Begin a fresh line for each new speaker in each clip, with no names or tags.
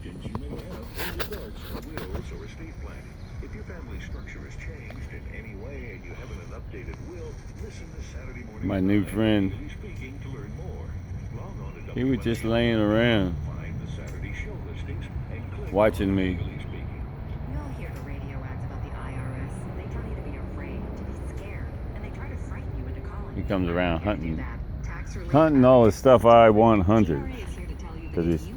questions you may have in regards to wills or estate planning. If your family structure has changed in any way and you haven't an updated will, listen to Saturday Morning.
My new friend,
Speaking to learn more. Log on to
he was just laying around
find the Saturday show listings and click
watching me.
We all hear the radio ads about the IRS. They tell you to be afraid, to be scared, and they try to frighten you into calling.
He comes around hunting
Hunting
all the stuff I want hunted. Because he's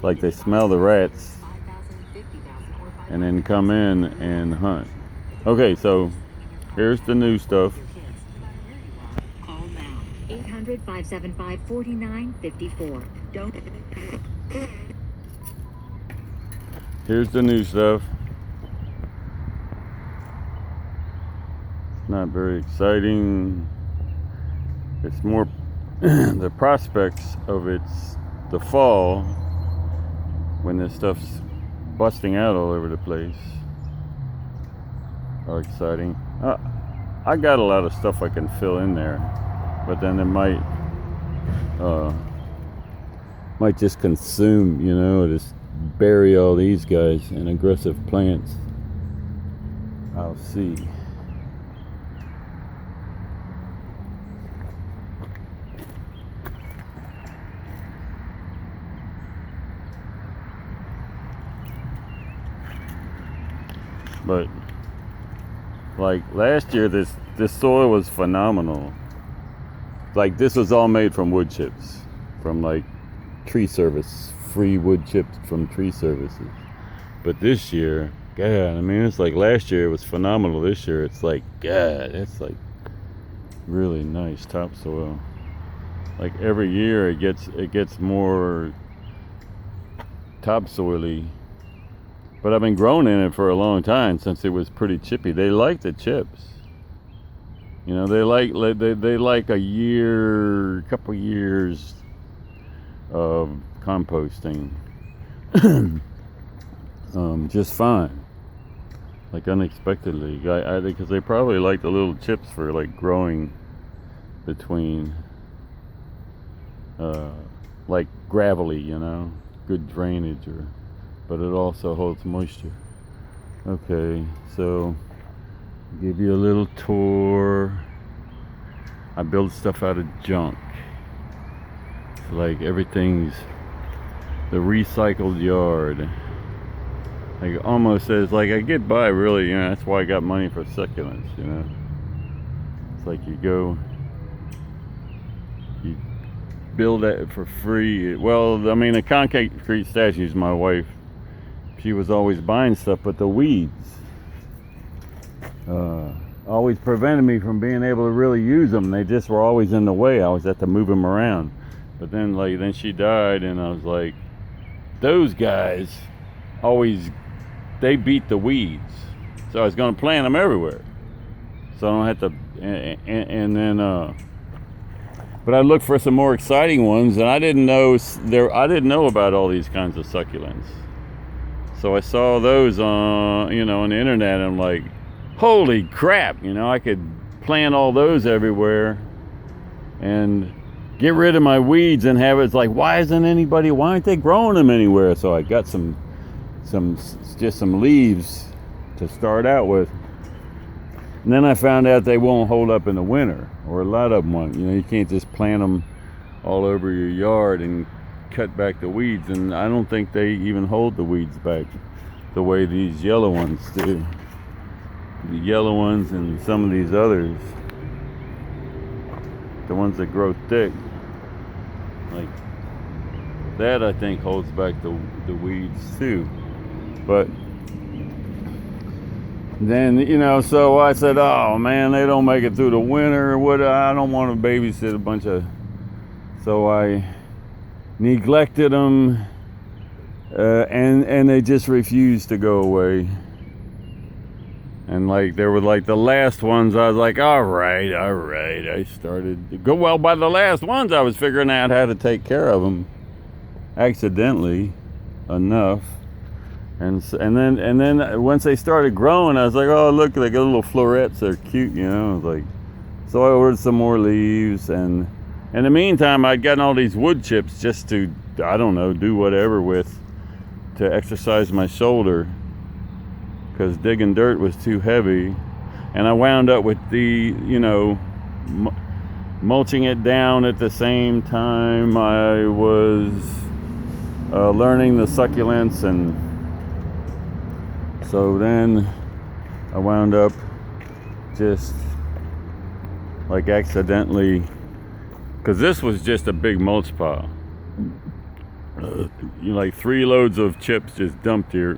like, they smell the rats and then come in and hunt. Okay, so here's the new stuff.
Call now. 800-575-4954. Don't.
Here's the new stuff. Not very exciting. It's more the prospects of the fall when this stuff's busting out all over the place are exciting. I got a lot of stuff I can fill in there, but then it might just consume, just bury all these guys in aggressive plants. I'll see. But like last year, this soil was phenomenal. Like this was all made from wood chips, from like tree service, free wood chips from tree services. But this year, God, I mean, it's like last year it was phenomenal. This year it's like, God, it's like really nice topsoil. Like every year it gets more topsoily. But I've been growing in it for a long time, since it was pretty chippy. They like the chips. They like a couple years of composting. Just fine. Like unexpectedly. Because they probably like the little chips for like growing between like gravelly, good drainage, but it also holds moisture. Okay, so give you a little tour. I build stuff out of junk. It's like everything's the recycled yard. Like almost as like I get by really, that's why I got money for succulents, It's like you build it for free. Well, I mean, the concrete statues, my wife, she was always buying stuff, but the weeds always prevented me from being able to really use them. They just were always in the way. I always had to move them around. But then she died, and I was like, those guys they beat the weeds. So I was going to plant them everywhere, so I don't have to. And then, but I looked for some more exciting ones, and I didn't know about all these kinds of succulents. So I saw those on the internet, and I'm like, holy crap, I could plant all those everywhere and get rid of my weeds and have it's like, why aren't they growing them anywhere? So I got some leaves to start out with. And then I found out they won't hold up in the winter, or a lot of them won't. You can't just plant them all over your yard and cut back the weeds, and I don't think they even hold the weeds back the way these yellow ones do. The yellow ones and some of these others, the ones that grow thick, like that, I think holds back the weeds too. But then so I said, oh man, they don't make it through the winter. I don't want to babysit a bunch of. So I neglected them, and they just refused to go away. And like they were like the last ones, I was like, all right. I started to go. Well, by the last ones, I was figuring out how to take care of them, accidentally enough. And then once they started growing, I was like, oh look, they got little florets. They're cute, I was like, so I ordered some more leaves, and in the meantime, I'd gotten all these wood chips just to, I don't know, do whatever with to exercise my shoulder because digging dirt was too heavy, and I wound up with the, mulching it down at the same time I was learning the succulents, and so then I wound up just like accidentally, because this was just a big mulch pile, like 3 loads of chips just dumped here.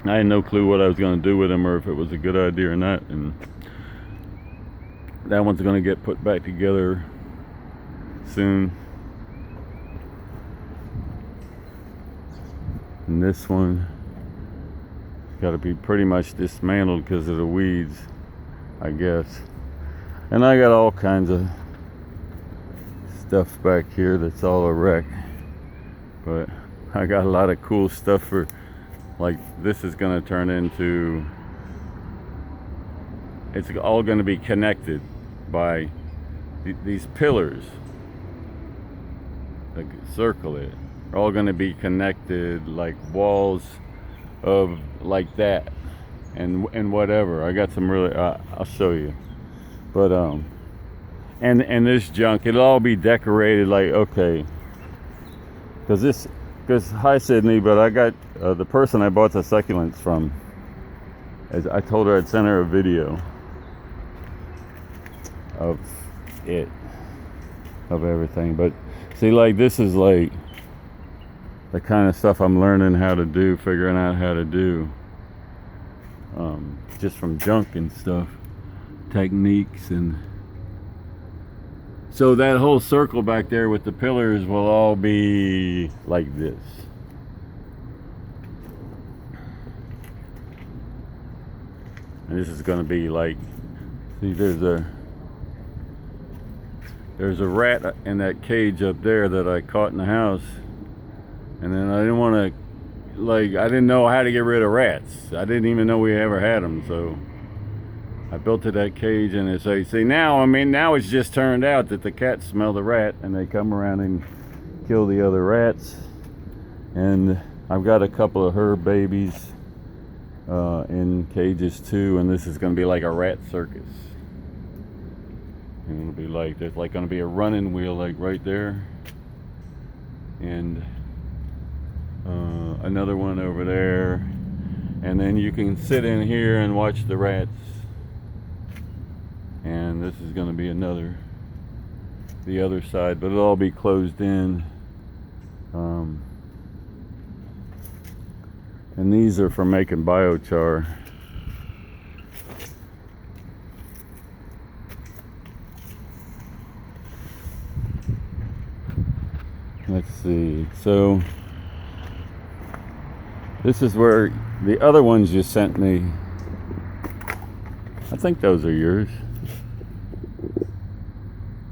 I had no clue what I was going to do with them or if it was a good idea or not, and that one's going to get put back together soon. And this one got to be pretty much dismantled because of the weeds, I guess. And I got all kinds of stuff back here that's all a wreck, but I got a lot of cool stuff for, like, this is going to turn into, it's all going to be connected by these pillars that circle it, are all going to be connected like walls of like that, and whatever. I got some really, I'll show you, but and this junk, it'll all be decorated like, okay, because hi Sydney, but I got the person I bought the succulents from, as I told her I'd send her a video of it, of everything. But see, like, this is like the kind of stuff I'm learning how to do, figuring out how to do, just from junk and stuff, techniques. And so that whole circle back there with the pillars will all be like this. And this is going to be like, see, there's a rat in that cage up there that I caught in the house, and then I didn't want to, like, I didn't know how to get rid of rats. I didn't even know we ever had them, so I built to that cage. And it's like, see, now it's just turned out that the cats smell the rat and they come around and kill the other rats. And I've got a couple of her babies in cages too, and this is going to be like a rat circus. And it'll be like, there's like going to be a running wheel like right there, and another one over there, and then you can sit in here and watch the rats. And this is going to be the other side, but it'll all be closed in. And these are for making biochar. Let's see. So this is where the other ones you sent me, I think those are yours.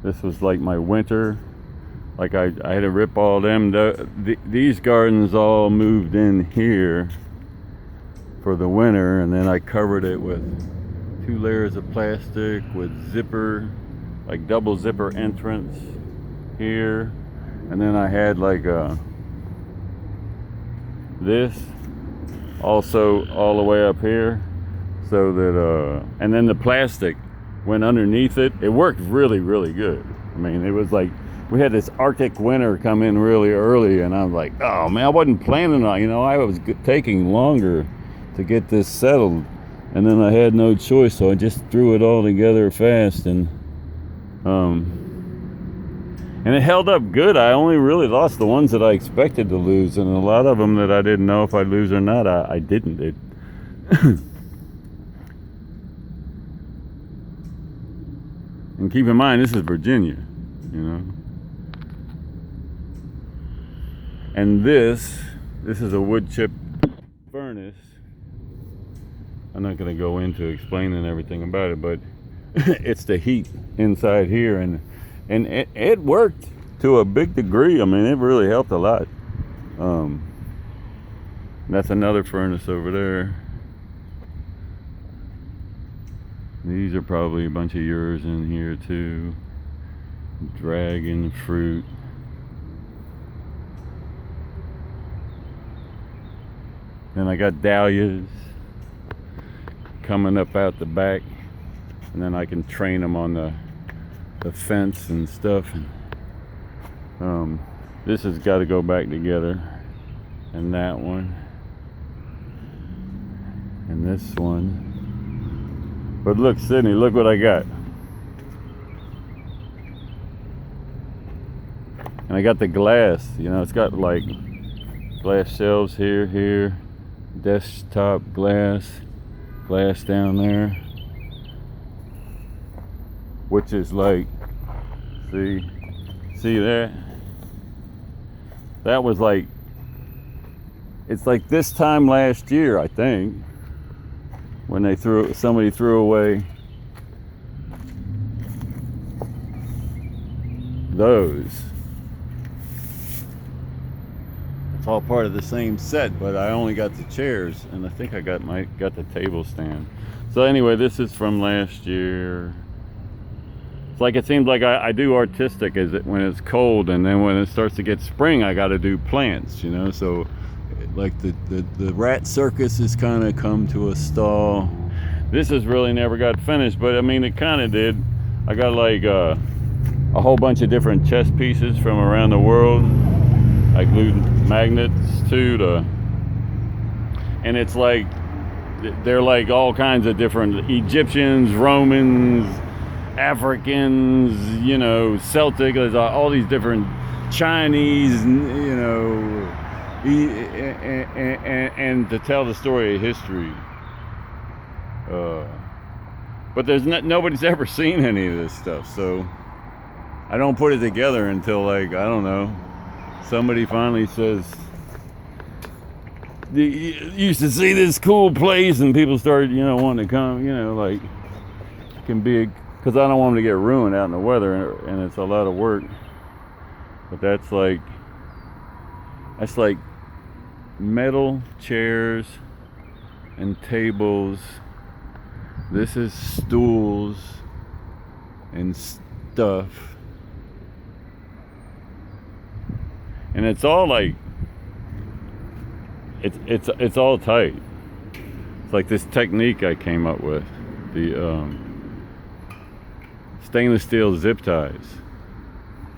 This was like my winter. Like I had to rip all them. These gardens all moved in here for the winter, and then I covered it with 2 layers of plastic with zipper, like double zipper entrance here. And then I had like this also all the way up here, so that and then the plastic went underneath it. It worked really, really good. I mean, it was like we had this Arctic winter come in really early, and I was like, oh man, I wasn't planning on, I was taking longer to get this settled, and then I had no choice, so I just threw it all together fast, and it held up good. I only really lost the ones that I expected to lose, and a lot of them that I didn't know if I'd lose or not, I didn't. And keep in mind, this is Virginia, And this is a wood chip furnace. I'm not going to go into explaining everything about it, but it's the heat inside here, and it worked to a big degree. I mean, it really helped a lot. That's another furnace over there. These are probably a bunch of yours in here too. Dragon fruit. Then I got dahlias coming up out the back, and then I can train them on the fence and stuff. This has got to go back together, and that one, and this one. But look, Sydney, look what I got. And I got the glass, you know, it's got like glass shelves here, desktop glass down there, which is like, see that? That was like, it's like this time last year, I think, when somebody threw away those. It's all part of the same set, but I only got the chairs, and I think I got the table stand. So anyway, this is from last year. It's like, it seems like I do artistic when it's cold, and then when it starts to get spring, I got to do plants, you know. So like the rat circus has kind of come to a stall. This has really never got finished, but I mean, it kind of did. I got like a whole bunch of different chess pieces from around the world. I glued magnets to and it's like, they're like all kinds of different Egyptians, Romans, Africans, you know, Celtic, there's all these different Chinese, you know, and to tell the story of history. But there's nobody's ever seen any of this stuff, so I don't put it together until, like, I don't know, somebody finally says, you used to see this cool place, and people started, you know, wanting to come, you know, like, it can be, because I don't want them to get ruined out in the weather, and it's a lot of work. But that's like metal chairs and tables. This is stools and stuff. And it's all like, it's all tight. It's like this technique I came up with, the stainless steel zip ties,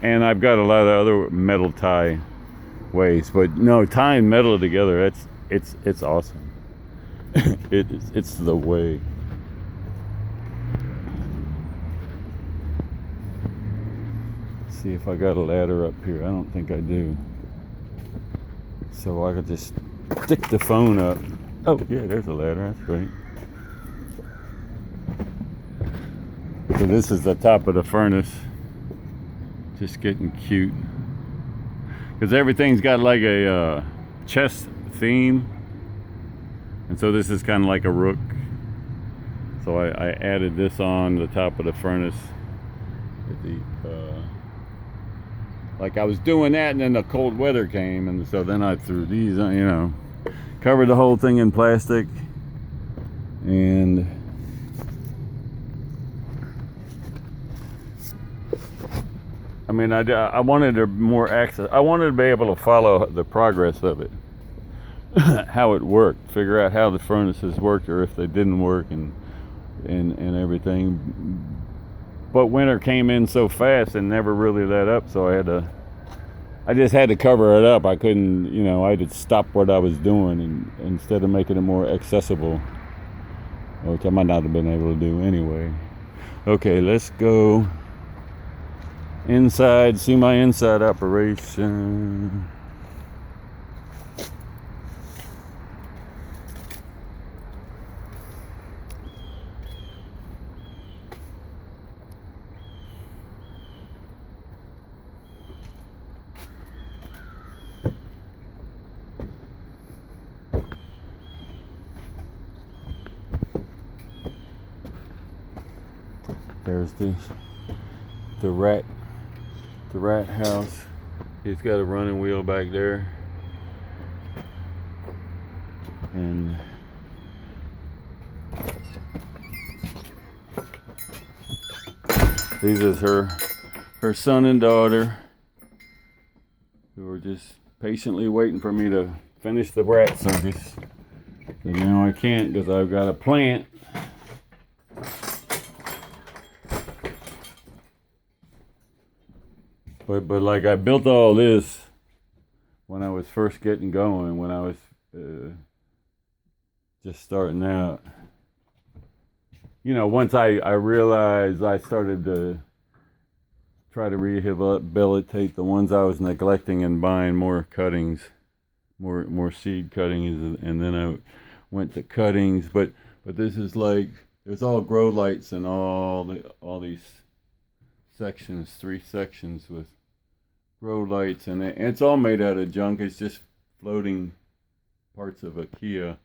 and I've got a lot of other metal tie ways, but no, tying metal together, it's awesome. it's the way. Let's see if I got a ladder up here. I don't think I do, so I could just stick the phone up. Oh yeah, there's a ladder. That's great. So this is the top of the furnace. Just getting cute. Because everything's got like a chess theme. And so this is kind of like a rook. So I added this on the top of the furnace. Like I was doing that, and then the cold weather came, and so then I threw these on, you know. Covered the whole thing in plastic. And I mean, I wanted more access. I wanted to be able to follow the progress of it, how it worked, figure out how the furnaces worked, or if they didn't work, and everything. But winter came in so fast and never really let up, so I just had to cover it up. I couldn't, you know, I had to stop what I was doing, and instead of making it more accessible, which I might not have been able to do anyway. Okay, let's go inside, see my inside operation. There's the rat house. He's got a running wheel back there, and these is her son and daughter, who are just patiently waiting for me to finish the rat circus. So now I can't because I've got a plant. But like I built all this when I was first getting going, when I was just starting out. You know, once I realized, I started to try to rehabilitate the ones I was neglecting and buying more cuttings, more seed cuttings, and then I went to cuttings. But this is like, there's all grow lights and all these sections, 3 sections with grow lights, and it's all made out of junk. It's just floating parts of a Kia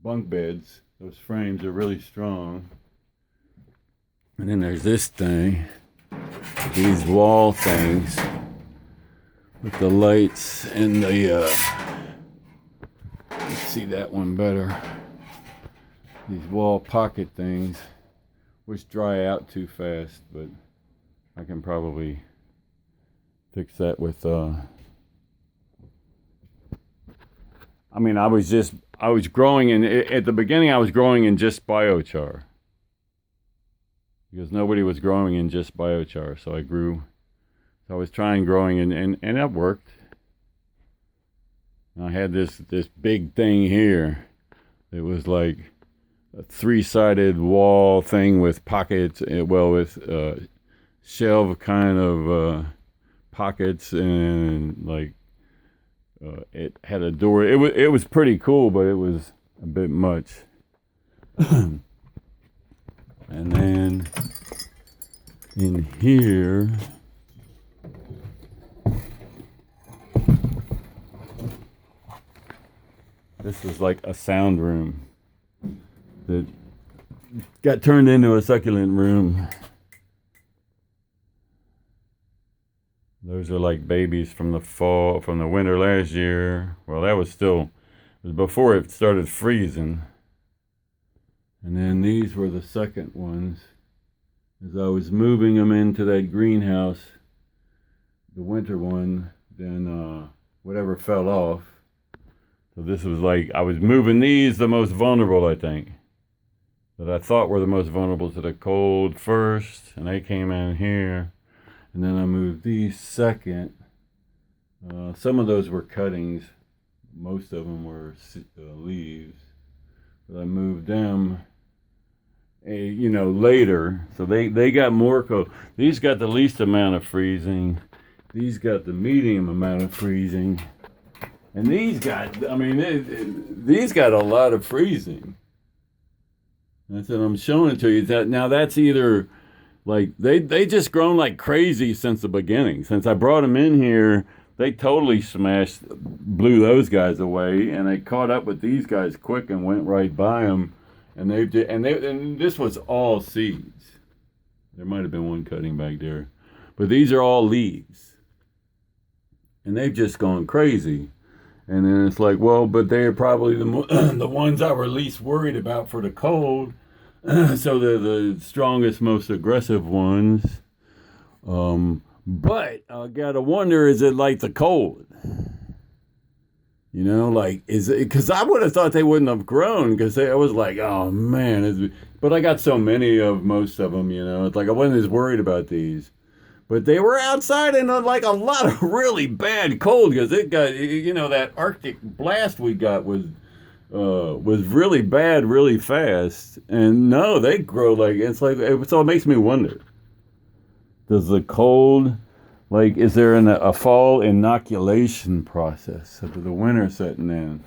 bunk beds. Those frames are really strong. And then there's this thing, these wall things with the lights and the let's see that one better. These wall pocket things, which dry out too fast, but I can probably fix that with I mean, I was growing in, at the beginning I was growing in just biochar. Because nobody was growing in just biochar, so I was trying growing and that worked. And I had this big thing here. It was like a 3-sided wall thing with pockets, with shelf kind of pockets, and like it had a door. It was pretty cool, but it was a bit much. And then in here, this is like a sound room that got turned into a succulent room. Those are like babies from the winter last year. Well, it was before it started freezing. And then these were the second ones. As I was moving them into that greenhouse, the winter one, then whatever fell off. So this was like, I was moving these the most vulnerable, I think. That I thought were the most vulnerable to the cold first, and they came in here. And then I moved these second. Some of those were cuttings. Most of them were leaves. But I moved them later, so they got more cold. These got the least amount of freezing. These got the medium amount of freezing, and these got a lot of freezing. That's what I'm showing it to you. That's either like they just grown like crazy since the beginning. Since I brought them in here, they totally blew those guys away, and they caught up with these guys quick and went right by them. And this was all seeds. There might have been one cutting back there, but these are all leaves, and they've just gone crazy. And then it's like, well, but they're probably the ones I were least worried about for the cold. So they're the strongest, most aggressive ones. But I gotta wonder, is it like the cold? You know, like, is it, because I would have thought they wouldn't have grown, because I was like, oh man, but I got so many of most of them, you know, it's like I wasn't as worried about these. But they were outside in like a lot of really bad cold, because it got, that Arctic blast we got was really bad, really fast. And no, they grow so it makes me wonder, does the cold, like, is there a fall inoculation process after the winter setting in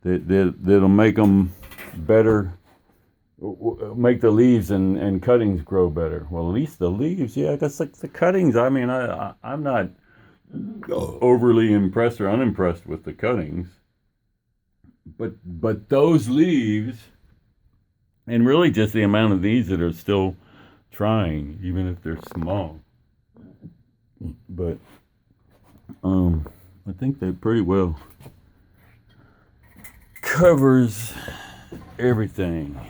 that'll make them better, make the leaves and cuttings grow better? Well, at least the leaves, yeah, that's like the cuttings. I mean, I'm not overly impressed or unimpressed with the cuttings, but those leaves, and really just the amount of these that are still trying, even if they're small. But I think they pretty well covers everything.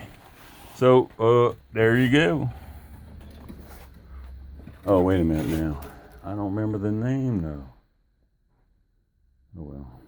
So there you go. Oh, wait a minute now. I don't remember the name though. Oh well.